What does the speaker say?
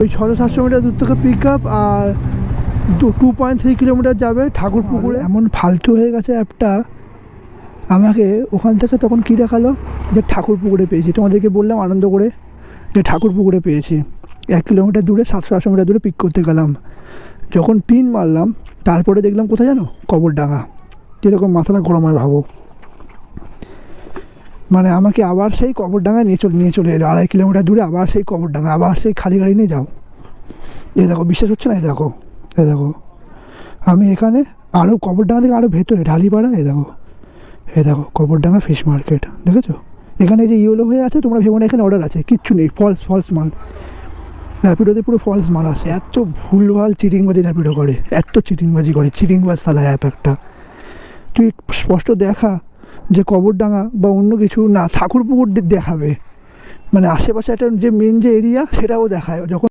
ওই 600-700 মিটার দূর থেকে পিক আপ, আর 2.3 কিলোমিটার যাবে ঠাকুরপুকুরে। এমন ফালতু হয়ে গেছে অ্যাপটা, আমাকে ওখান থেকে তখন কী দেখালো যে ঠাকুরপুকুরে পেয়েছি। তোমাদেরকে বললাম আনন্দ করে যে ঠাকুরপুকুরে পেয়েছি। 1 কিলোমিটার দূরে 700-800 মিটার দূরে পিক করতে গেলাম, যখন পিন মারলাম তারপরে দেখলাম কোথায় জানো, কবরডাঙ্গা। কীরকম মাথাটা গরম হয় ভাবো। মানে আমাকে আবার সেই কবরডাঙ্গায় নিয়ে চলে এলো, 2.5 কিলোমিটার দূরে আবার সেই কবরডাঙ্গা, আবার সেই খালি গাড়ি নিয়ে যাও। এই দেখো, বিশ্বাস হচ্ছে না? এই দেখো, এই দেখো, আমি এখানে আরও কবরডাঙ্গা থেকে আরও ভেতরে ঢালিপাড়া। এই দেখো, এই দেখো কবরডাঙ্গা ফিশ মার্কেট, দেখেছো? এখানে যে ইয়েলো হয়ে আছে, তোমরা ভেবো না এখানে অর্ডার আছে, কিচ্ছু নেই, ফলস মাল। র্যাপিডোতে পুরো ফলস মাল আসে। এত ভুলভাল চিটিংবাজি র্যাপিডো করে, এত চিটিংবাজি করে, চিটিংবাজ সালা অ্যাপ একটা। তুই স্পষ্ট দেখা যে কবরডাঙ্গা বা অন্য কিছু না, ঠাকুরপুকুর দেখাবে, মানে আশেপাশে একটা যে মেন যে এরিয়া সেটাও দেখায়। যখন